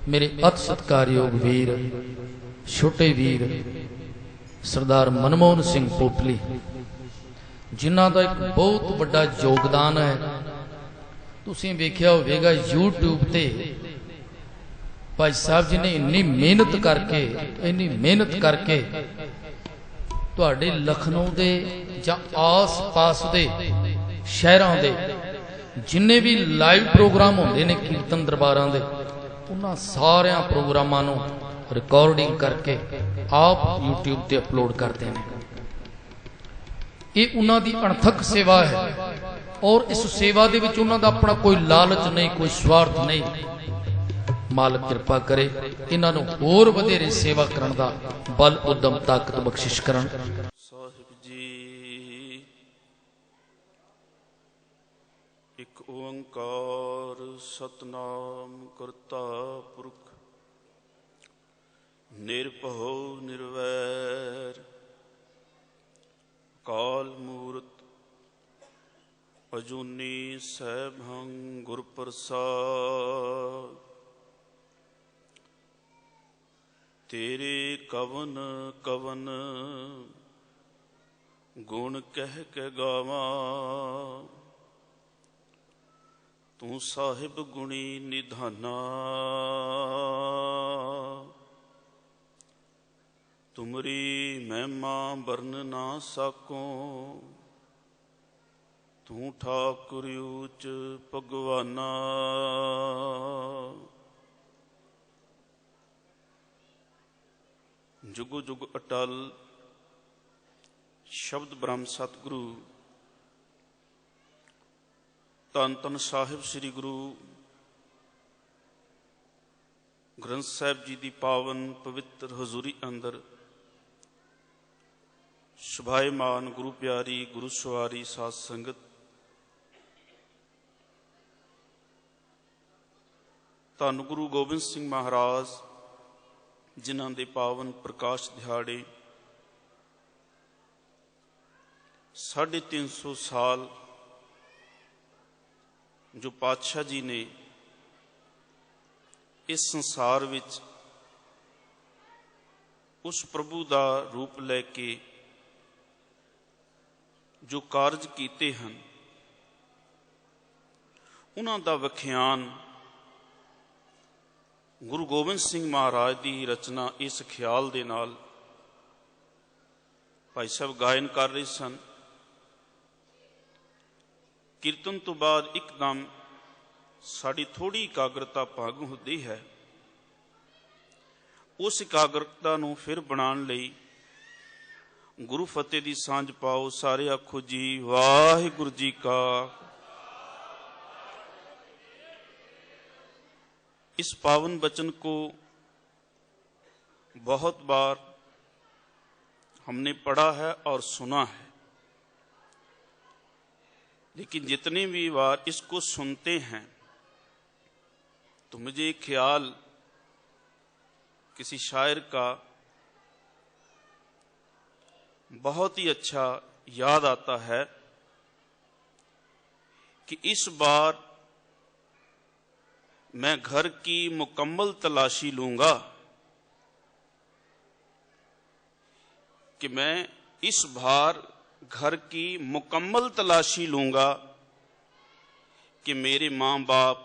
मेरे अति सत्कारयोग वीर छोटे वीर सरदार मनमोहन सिंह पोपली जिन्हां दा एक बहुत बड़ा योगदान है। तुसीं वेख्या होवेगा यूट्यूब ते भाई साहब जी ने इन्नी मेहनत करके तुहाडे लखनऊ दे जां आस पास दे शहरां दे जिन्ने भी लाइव प्रोग्राम होंदे ने कीर्तन दरबारां दे उन्हां सारियां प्रोग्रामां नूं रिकॉर्डिंग करके आप यूट्यूब ते अपलोड करते हैं। ये उन्हां दी अणथक सेवा है और इस सेवा दे विच उन्हां दा अपना कोई लालच नहीं, कोई स्वार्थ नहीं। मालक कृपा करे इन्हां नूं होर वधेरे सेवा करन दा बल उद्यम ताकत बख्शिश करन। साहिब जी एक ओंकार सतनाम करता पुरख निरभउ निर्वैर काल मूरत अजूनी सैभं गुर प्रसाद। तेरे कवन कवन गुण कह के गावा तू साहिब गुणी निधाना। तुमरी महिमा बरन ना साको तू ठाकुर ऊच भगवाना। जुगो जुग अटल शब्द ब्रह्म सतगुरु धन धन साहिब श्री गुरु ग्रंथ साहिब जी की पावन पवित्र हजूरी अंदर शुभायमान गुरु प्यारी गुरु सवारी साध संगत धन गुरु गोबिंद सिंह महाराज जिन्हां दे पावन प्रकाश दिहाड़े 350 साल जो पातशाह जी ने इस संसार विच उस प्रभु का रूप लैके जो कारज कीते हैं उन्हां दा वख्यान गुरु गोबिंद सिंह महाराज की रचना इस ख्याल दे नाल भाई साहब गायन कर रहे सन। कीर्तन तो बाद एकदम साड़ी थोड़ी एकाग्रता भंग होती है। उस एकाग्रता नूं फिर बनाने लई गुरु फतेह दी सांझ पाओ। सारे आखो जी वाहिगुरू जी का। इस पावन वचन को बहुत बार हमने पढ़ा है और सुना है, लेकिन जितने भी बार इसको सुनते हैं तो मुझे एक ख्याल किसी शायर का बहुत ही अच्छा याद आता है कि इस बार मैं घर की मुकम्मल तलाशी लूंगा, कि मैं इस बार घर की मुकम्मल तलाशी लूंगा कि मेरे मां बाप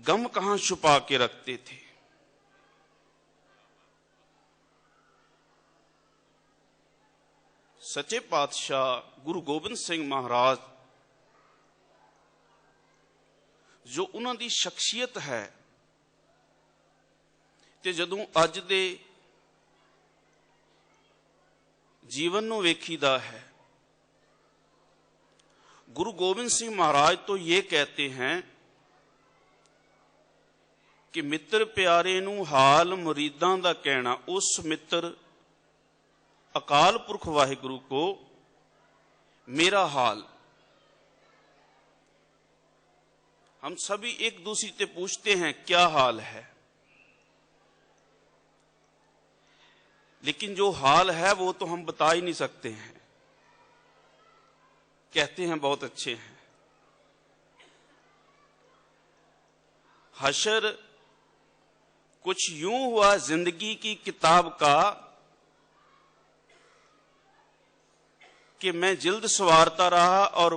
गम कहां छुपा के रखते थे। सच्चे पातशाह गुरु गोबिंद सिंह महाराज जो उन्हां दी शख्सियत है ते जदों अज दे जीवन नूं वेखीदा है, गुरु गोबिंद सिंह महाराज तो ये कहते हैं कि मित्र प्यारे नूं हाल मुरीदां दा कहना। उस मित्र अकाल पुरख वाहिगुरु को मेरा हाल। हम सभी एक दूसरे से पूछते हैं क्या हाल है, लेकिन जो हाल है वो तो हम बता ही नहीं सकते हैं। कहते हैं बहुत अच्छे हैं। हशर कुछ यूं हुआ जिंदगी की किताब का कि मैं जिल्द संवारता रहा और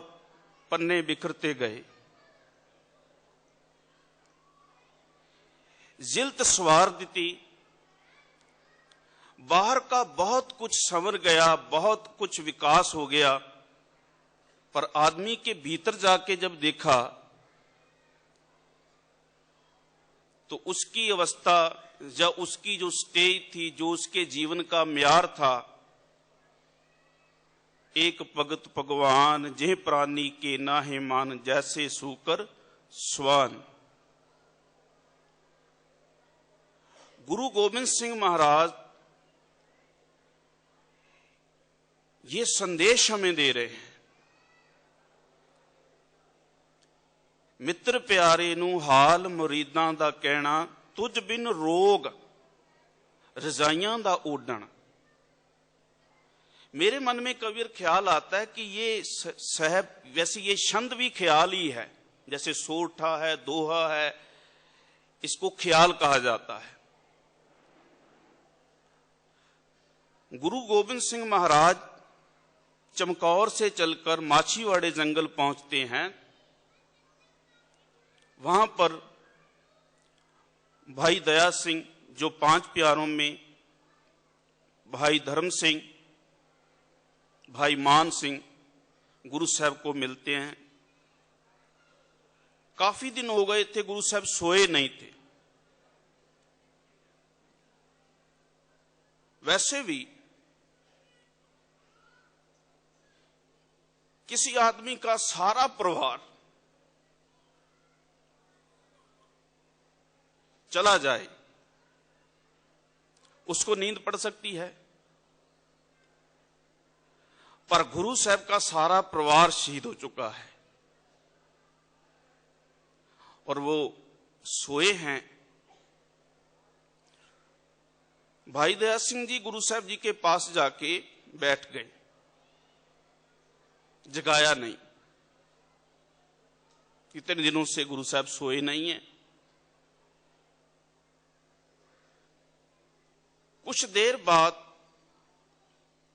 पन्ने बिखरते गए। जिल्द संवार दी, बाहर का बहुत कुछ संवर गया, बहुत कुछ विकास हो गया, पर आदमी के भीतर जाके जब देखा तो उसकी अवस्था या उसकी जो स्टेज थी, जो उसके जीवन का म्यार था, एक भगत भगवान जे प्राणी के नाहे मान, जैसे सूकर स्वान। गुरु गोबिंद सिंह महाराज ये संदेश हमें दे रहे हैं, मित्र प्यारे नू हाल मुरीदां दा कहना, तुझ बिन रोग रजाइयां दा ओढ़न। मेरे मन में कभी ख्याल आता है कि ये साहब वैसे ये छंद भी ख्याल ही है, जैसे सोठा है, दोहा है, इसको ख्याल कहा जाता है। गुरु गोबिंद सिंह महाराज चमकौर से चलकर माछीवाड़े जंगल पहुंचते हैं। वहां पर भाई दया सिंह, जो 5 प्यारों में भाई धर्म सिंह, भाई मान सिंह, गुरु साहब को मिलते हैं। काफी दिन हो गए थे, गुरु साहब सोए नहीं थे। वैसे भी किसी आदमी का सारा परिवार चला जाए, उसको नींद पड़ सकती है, पर गुरु साहब का सारा परिवार शहीद हो चुका है और वो सोए हैं। भाई दया सिंह जी गुरु साहब जी के पास जाके बैठ गए, जगाया नहीं। कितने दिनों से गुरु साहब सोए नहीं हैं। कुछ देर बाद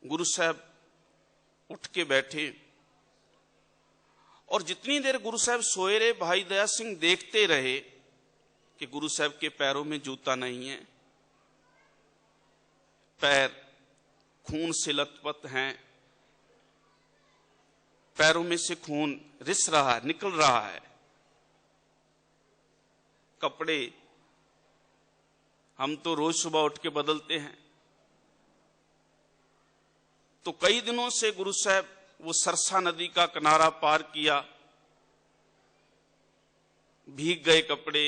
गुरु साहब उठ के बैठे और जितनी देर गुरु साहब सोए रहे, भाई दया सिंह देखते रहे कि गुरु साहब के पैरों में जूता नहीं है, पैर खून से लथपथ हैं, पैरों में से खून रिस रहा है, निकल रहा है। कपड़े हम तो रोज सुबह उठ के बदलते हैं, तो कई दिनों से गुरु साहब वो सरसा नदी का किनारा पार किया, भीग गए कपड़े।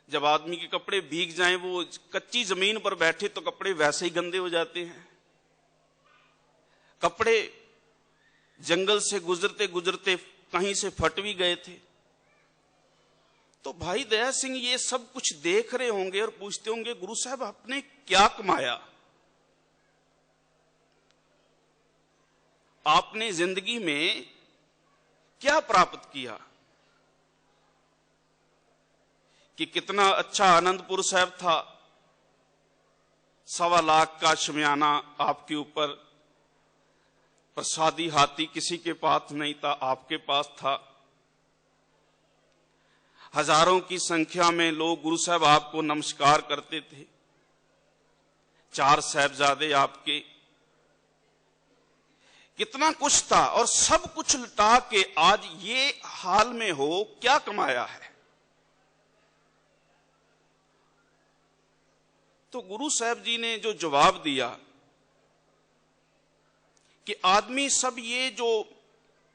जब आदमी के कपड़े भीग जाएं, वो कच्ची जमीन पर बैठे तो कपड़े वैसे ही गंदे हो जाते हैं। कपड़े जंगल से गुजरते गुजरते कहीं से फट भी गए थे। तो भाई दया सिंह ये सब कुछ देख रहे होंगे और पूछते होंगे, गुरु साहब आपने क्या कमाया, आपने जिंदगी में क्या प्राप्त किया, कि कितना अच्छा आनंदपुर साहब था, 1.25 लाख का शमियाना आपके ऊपर, प्रसादी हाथी किसी के पास नहीं था, आपके पास था। हजारों की संख्या में लोग गुरु साहब आपको नमस्कार करते थे। 4 साहिबजादे आपके, कितना कुछ था और सब कुछ लुटा के आज ये हाल में हो, क्या कमाया है। तो गुरु साहब जी ने जो जवाब दिया कि आदमी सब ये जो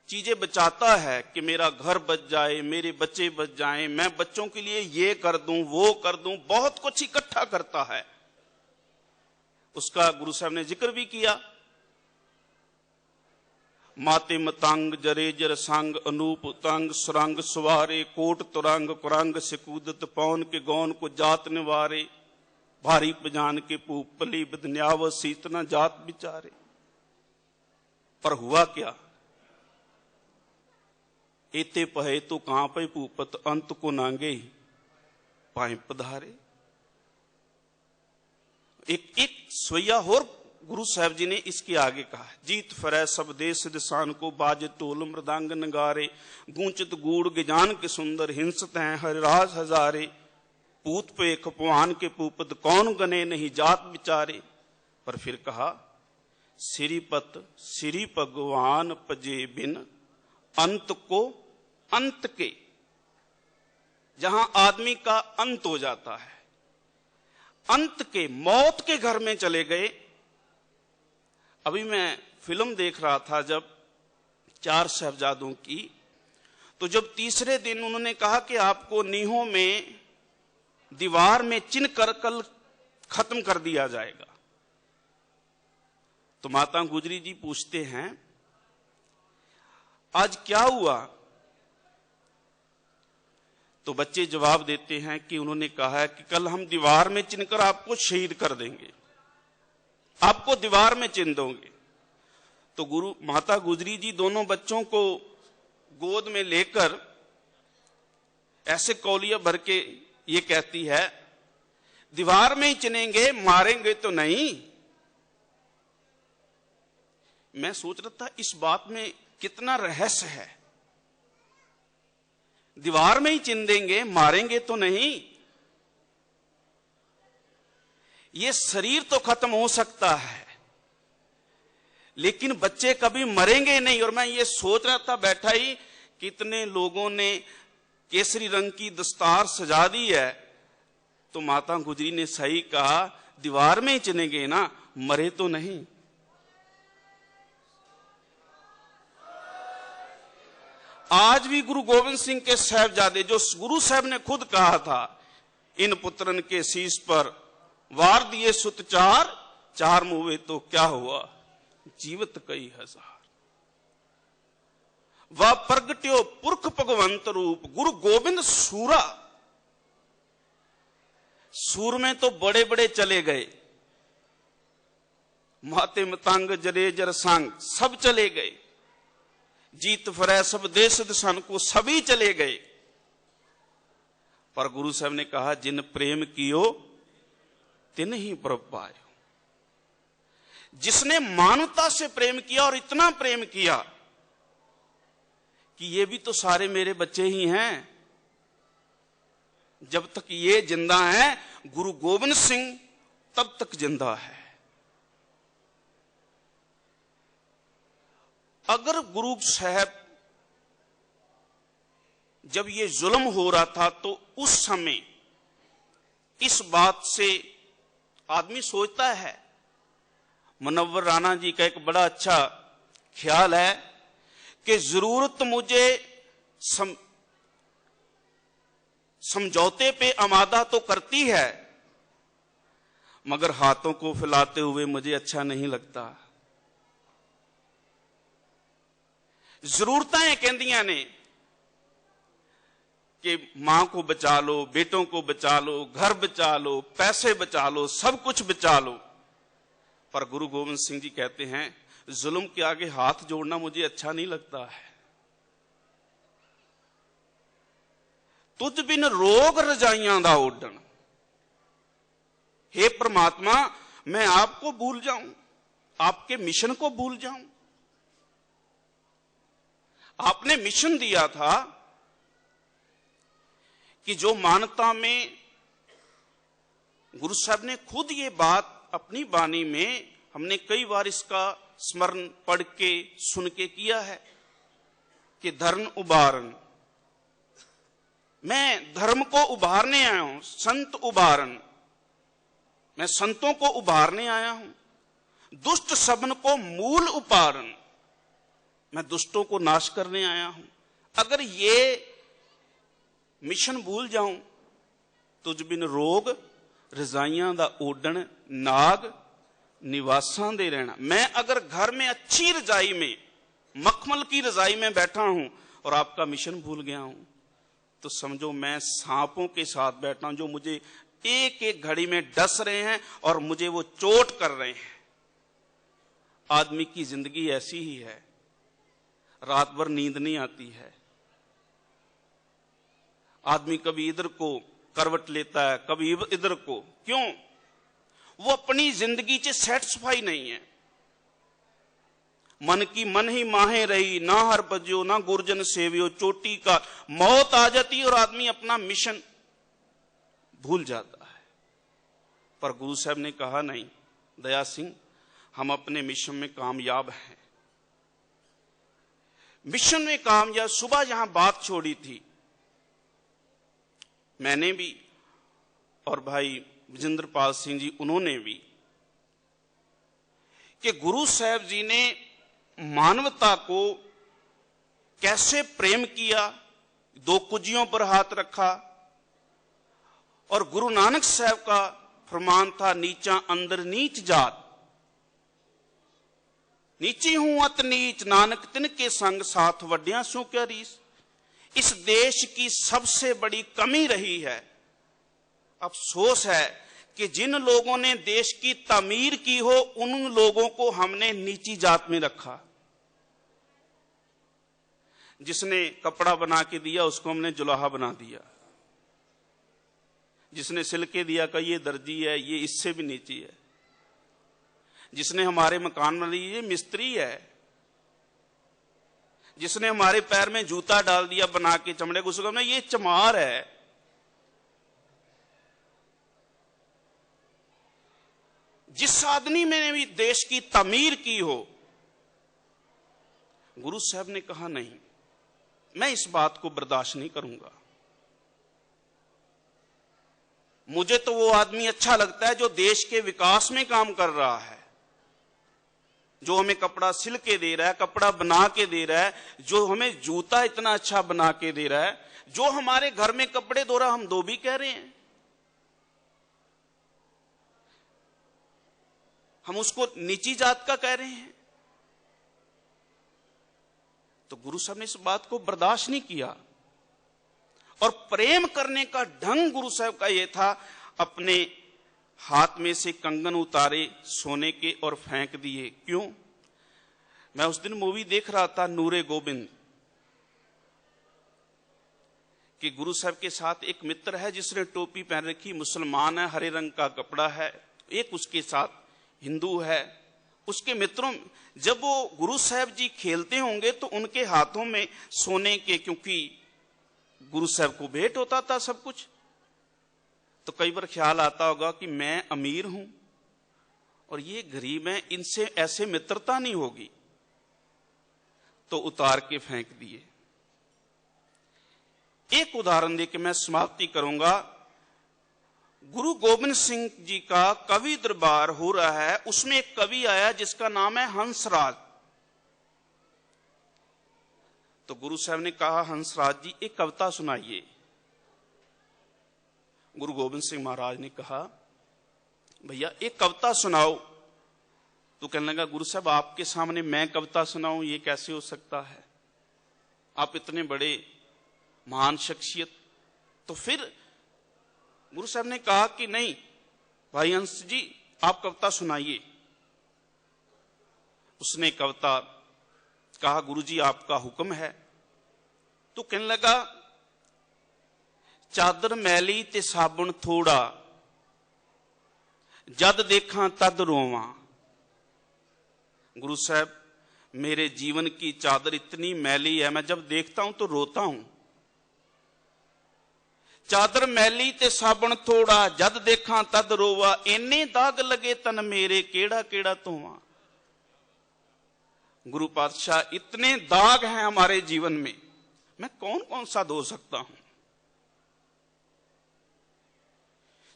चीजें बचाता है कि मेरा घर बच जाए, मेरे बच्चे बच जाएं, मैं बच्चों के लिए ये कर दूं, वो कर दूं, बहुत कुछ इकट्ठा करता है, उसका गुरु साहब ने जिक्र भी किया। माते मतंग जरे जर संग अनूप तंग सुरंग सुवारे, कोट तुरंग कुरंग सिकूदत पौन के गौन को जात निवारे, भारी पजान के पूप पली बदन्याव सीत न जात बिचारे। पर हुआ क्या, एते पहे तो कहां पे भूपत अंत को नांगे, पाए पधारे। एक स्वैया और गुरु साहब जी ने इसके आगे कहा, जीत फरै सब देश दिसान को, बाज टोल मृदांग नगारे, गूंचत गूढ़ गिजान के सुंदर, हिंसत हैं हरिराज हजारे, पूत पे खपवान के पूपत, कौन गने नहीं जात विचारे। पर फिर कहा, श्रीपत श्री भगवान पजे बिन, अंत को अंत के, जहां आदमी का अंत हो जाता है, अंत के मौत के घर में चले गए। अभी मैं फिल्म देख रहा था जब चार साहबजादों की, तो जब तीसरे दिन उन्होंने कहा कि आपको नीहों में दीवार में चिन्ह कर कल खत्म कर दिया जाएगा, तो माता गुजरी जी पूछते हैं आज क्या हुआ? तो बच्चे जवाब देते हैं कि उन्होंने कहा है कि कल हम दीवार में चिन्हकर आपको शहीद कर देंगे, आपको दीवार में चिन्ह दोगे। तो गुरु माता गुजरी जी दोनों बच्चों को गोद में लेकर ऐसे कौलिया भर के ये कहती है, दीवार में ही चिनेंगे, मारेंगे तो नहीं। मैं सोच रहा था इस बात में कितना रहस्य है, दीवार में ही चिन देंगे, मारेंगे तो नहीं। ये शरीर तो खत्म हो सकता है, लेकिन बच्चे कभी मरेंगे नहीं। और मैं ये सोच रहा था बैठा ही, कितने लोगों ने केसरी रंग की दस्तार सजा दी है, तो माता गुजरी ने सही कहा, दीवार में ही चिनेंगे ना, मरे तो नहीं। आज भी गुरु गोविंद सिंह के साहबजादे, जो गुरु साहब ने खुद कहा था, इन पुत्रन के शीश पर वार दिए सुत चार, चार मुवे तो क्या हुआ, जीवत कई हजार। वह प्रगट्यो पुरख भगवंत रूप, गुरु गोविंद सूरा। सूर में तो बड़े बड़े चले गए, माते मतंग जरे जर संग सब चले गए, जीत फरै सब देश दिसान को सभी चले गए। पर गुरु साहब ने कहा, जिन प्रेम कियो तिन ही प्रभ पायो। जिसने मानवता से प्रेम किया और इतना प्रेम किया कि ये भी तो सारे मेरे बच्चे ही हैं, जब तक ये जिंदा हैं, गुरु गोविंद सिंह तब तक जिंदा है। अगर गुरु साहब जब ये जुल्म हो रहा था, तो उस समय इस बात से आदमी सोचता है। मुनव्वर राणा जी का एक बड़ा अच्छा ख्याल है कि जरूरत मुझे समझौते पे आमादा तो करती है, मगर हाथों को फैलाते हुए मुझे अच्छा नहीं लगता। जरूरतां कहंदियां ने कि मां को बचा लो, बेटों को बचा लो, घर बचा लो, पैसे बचा लो, सब कुछ बचा लो। पर गुरु गोविंद सिंह जी कहते हैं, जुल्म के आगे हाथ जोड़ना मुझे अच्छा नहीं लगता है। तुझ बिन रोग रजाइयां दा ओढ़न, हे परमात्मा, मैं आपको भूल जाऊं, आपके मिशन को भूल जाऊं। आपने मिशन दिया था कि जो मानवता में, गुरु साहब ने खुद ये बात अपनी वाणी में, हमने कई बार इसका स्मरण पढ़ के सुन के किया है कि धर्म उबारन, मैं धर्म को उभारने आया हूं, संत उबारन, मैं संतों को उभारने आया हूं, दुष्ट सबन को मूल उपारन, मैं दुष्टों को नाश करने आया हूं। अगर ये मिशन भूल जाऊं, तुझ बिन रोग रजाइयां दा ओढ़न, नाग निवासां दे रहना। मैं अगर घर में अच्छी रजाई में, मखमल की रजाई में बैठा हूं और आपका मिशन भूल गया हूं, तो समझो मैं सांपों के साथ बैठा हूं, जो मुझे एक एक घड़ी में डस रहे हैं और मुझे वो चोट कर रहे हैं। आदमी की जिंदगी ऐसी ही है, रात भर नींद नहीं आती है। आदमी कभी इधर को करवट लेता है, कभी इधर को। क्यों? वो अपनी जिंदगी से सेटिस्फाई नहीं है। मन की मन ही माहे रही, ना हर बजो ना गुरजन सेवियो, चोटी का मौत आ जाती और आदमी अपना मिशन भूल जाता है। पर गुरु साहब ने कहा नहीं दया सिंह, हम अपने मिशन में कामयाब हैं। मिशन में कामयाब। सुबह जहां बात छोड़ी थी मैंने भी और भाई विजेंद्र पाल सिंह जी उन्होंने भी, कि गुरु साहब जी ने मानवता को कैसे प्रेम किया, दो कुजियों पर हाथ रखा। और गुरु नानक साहब का फरमान था, नीचा अंदर नीच जात, नीची हूं अत नीच, नानक तिनके संग साथ वड्डियां सो क्या रीस। इस देश की सबसे बड़ी कमी रही है, अफसोस है कि जिन लोगों ने देश की तामीर की हो उन लोगों को हमने नीची जात में रखा। जिसने कपड़ा बना के दिया उसको हमने जुलाहा बना दिया, जिसने सिल के दिया का ये दर्जी है, ये इससे भी नीची है, जिसने हमारे मकान बना दिए ये मिस्त्री है, जिसने हमारे पैर में जूता डाल दिया बना के चमड़े को, उसको हमने ये चमार है। जिस आदमी ने भी देश की तामीर की हो, गुरु साहब ने कहा नहीं, मैं इस बात को बर्दाश्त नहीं करूंगा। मुझे तो वो आदमी अच्छा लगता है जो देश के विकास में काम कर रहा है, जो हमें कपड़ा सिल के दे रहा है, कपड़ा बना के दे रहा है, जो हमें जूता इतना अच्छा बना के दे रहा है, जो हमारे घर में कपड़े धो रहा, हम धोबी कह रहे हैं, हम उसको नीची जात का कह रहे हैं। तो गुरु साहब ने इस बात को बर्दाश्त नहीं किया। और प्रेम करने का ढंग गुरु साहब का यह था, अपने हाथ में से कंगन उतारे सोने के और फेंक दिए। क्यों? मैं उस दिन मूवी देख रहा था नूरे गोबिंद, कि गुरु साहब के साथ एक मित्र है जिसने टोपी पहन रखी, मुसलमान है, हरे रंग का कपड़ा है, एक उसके साथ हिंदू है। उसके मित्रों, जब वो गुरु साहब जी खेलते होंगे तो उनके हाथों में सोने के, क्योंकि गुरु साहब को भेंट होता था सब कुछ, तो कई बार ख्याल आता होगा कि मैं अमीर हूं और ये गरीब हैं, इनसे ऐसे मित्रता नहीं होगी, तो उतार के फेंक दिए। एक उदाहरण देके मैं समाप्ति करूंगा। गुरु गोबिंद सिंह जी का कवि दरबार हो रहा है, उसमें एक कवि आया जिसका नाम है हंसराज। तो गुरु साहब ने कहा, हंसराज जी एक कविता सुनाइए। गुरु गोबिंद सिंह महाराज ने कहा, भैया एक कविता सुनाओ। तो कहने लगा, गुरु साहब आपके सामने मैं कविता सुनाऊं, ये कैसे हो सकता है, आप इतने बड़े महान शख्सियत। तो फिर गुरु साहब ने कहा कि नहीं भाई हंस जी, आप कविता सुनाइए। उसने कविता कहा, गुरु जी आपका हुक्म है। तो कहने लगा, चादर मैली ते साबुन थोड़ा, जद देखा तद रोवां। गुरु साहब मेरे जीवन की चादर इतनी मैली है, मैं जब देखता हूं तो रोता हूं। चादर मैली ते साबण थोड़ा, जद देखा तद रोवा, इन्ने दाग लगे तन मेरे, केड़ा केड़ा धोवां। गुरु पातशाह इतने दाग हैं हमारे जीवन में, मैं कौन कौन सा धो सकता हूं।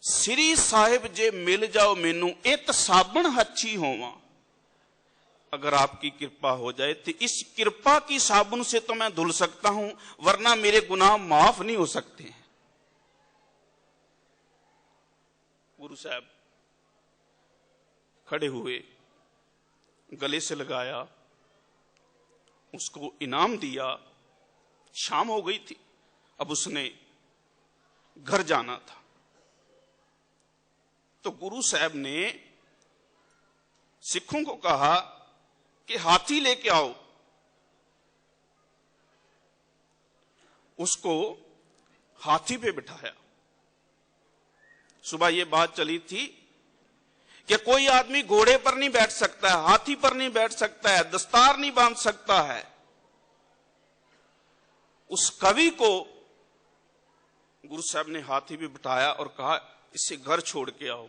श्री साहिब जे मिल जाओ मैनू, इत साबण हच्छी होवां। अगर आपकी कृपा हो जाए तो इस कृपा की साबुन से तो मैं धुल सकता हूं, वरना मेरे गुनाह माफ नहीं हो सकते हैं। गुरु साहब खड़े हुए, गले से लगाया, उसको इनाम दिया। शाम हो गई थी, अब उसने घर जाना था। तो गुरु साहब ने सिखों को कहा कि हाथी लेके आओ। उसको हाथी पे बिठाया सुबह ये बात चली थी कि कोई आदमी घोड़े पर नहीं बैठ सकता है, हाथी पर नहीं बैठ सकता है, दस्तार नहीं बांध सकता है। उस कवि को गुरु साहब ने हाथी पे बिठाया और कहा इसे घर छोड़ के आओ।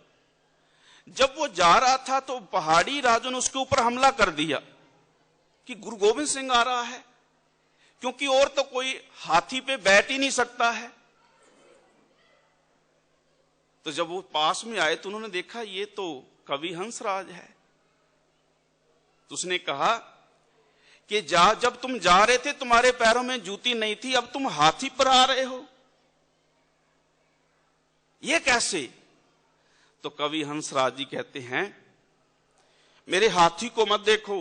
जब वो जा रहा था तो पहाड़ी राजों ने उसके ऊपर हमला कर दिया कि गुरु गोविंद सिंह आ रहा है, क्योंकि और तो कोई हाथी पे बैठ ही नहीं सकता है। तो जब वो पास में आए तो उन्होंने देखा ये तो कवि हंसराज है। तो उसने कहा कि जब तुम जा रहे थे तुम्हारे पैरों में जूती नहीं थी, अब तुम हाथी पर आ रहे हो, ये कैसे? तो कवि हंसराज जी कहते हैं मेरे हाथी को मत देखो,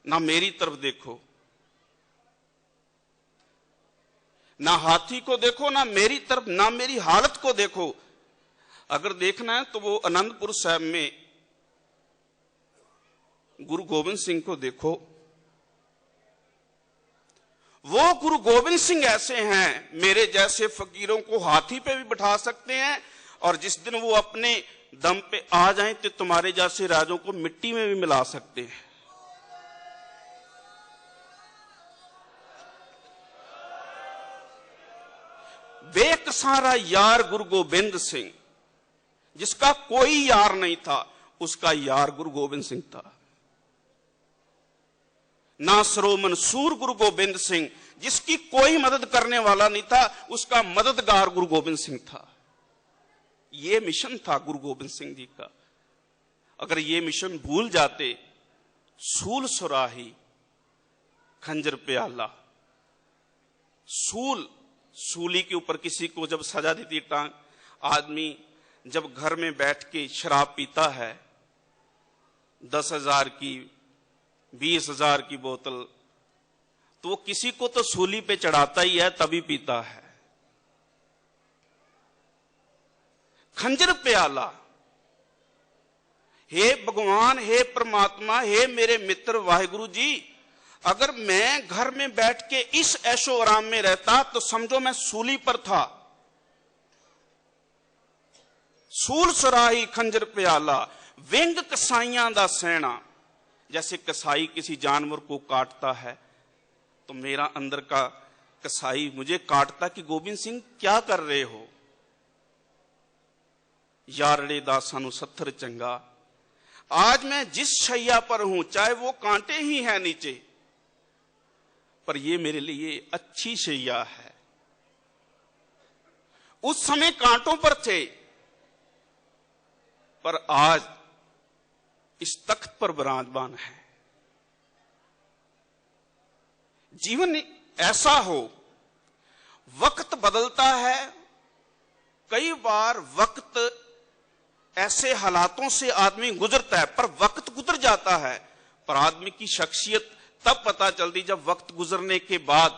ना मेरी तरफ देखो, ना हाथी को देखो, ना मेरी तरफ, ना मेरी हालत को देखो। अगर देखना है तो वो आनंदपुर साहब में गुरु गोविंद सिंह को देखो। वो गुरु गोविंद सिंह ऐसे हैं, मेरे जैसे फकीरों को हाथी पे भी बिठा सकते हैं, और जिस दिन वो अपने दम पे आ जाएं तो तुम्हारे जैसे राजों को मिट्टी में भी मिला सकते हैं। बेकसारा यार गुरु गोविंद सिंह, जिसका कोई यार नहीं था, उसका यार गुरु गोविंद सिंह था। नासरो मंसूर गुरु गोविंद सिंह, जिसकी कोई मदद करने वाला नहीं था, उसका मददगार गुरु गोविंद सिंह था। यह मिशन था गुरु गोविंद सिंह जी का। अगर ये मिशन भूल जाते, सूल सुराही खंजर प्याला, सूली के ऊपर किसी को जब सजा देती टांग, आदमी जब घर में बैठ के शराब पीता है, 10,000 की 20,000 की बोतल, तो वो किसी को तो सूली पे चढ़ाता ही है, तभी पीता है। खंजर प्याला, हे भगवान, हे परमात्मा, हे मेरे मित्र वाहिगुरु जी, अगर मैं घर में बैठ के इस ऐशो आराम में रहता तो समझो मैं सूली पर था। सूल सुराही खंजर प्याला, विंग कसाइयां दा सैना। जैसे कसाई किसी जानवर को काटता है तो मेरा अंदर का कसाई मुझे काटता कि गोविंद सिंह क्या कर रहे हो, यारड़े दा सानू सत्थर चंगा। आज मैं जिस शैया पर हूं, चाहे वो कांटे ही हैं नीचे, पर ये मेरे लिए अच्छी शैया है। उस समय कांटों पर थे, पर आज इस तख्त पर विराजमान है। जीवन ऐसा हो, वक्त बदलता है। कई बार वक्त ऐसे हालातों से आदमी गुजरता है, पर वक्त गुजर जाता है। पर आदमी की शख्सियत तब पता चलती जब वक्त गुजरने के बाद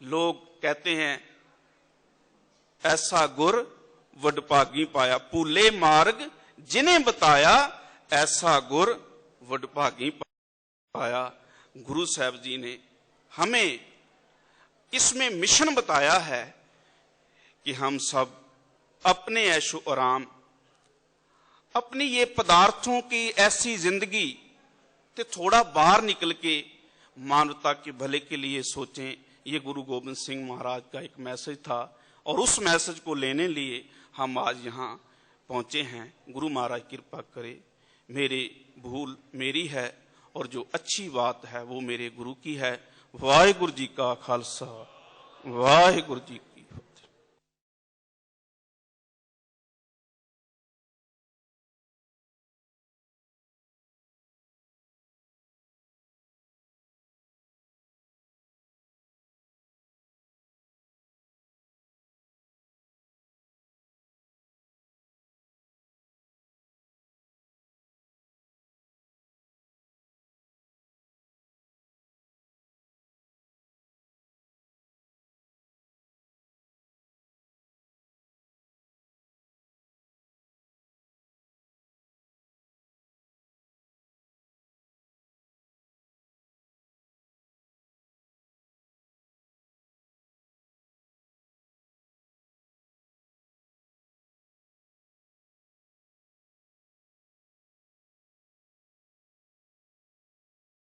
लोग कहते हैं ऐसा गुर वडभागी पाया, पूले मार्ग जिन्हें बताया, ऐसा गुर वडभागी पाया। गुरु साहब जी ने हमें इसमें मिशन बताया है कि हम सब अपने ऐशो आराम, अपनी ये पदार्थों की ऐसी जिंदगी ते थोड़ा बाहर निकल के मानवता के भले के लिए सोचें। ये गुरु गोविंद सिंह महाराज का एक मैसेज था, और उस मैसेज को लेने लिए हम आज यहाँ पहुंचे हैं। गुरु महाराज कृपा करे, मेरी भूल मेरी है और जो अच्छी बात है वो मेरे गुरु की है। वाहिगुरु जी का खालसा, वाहिगुरु जी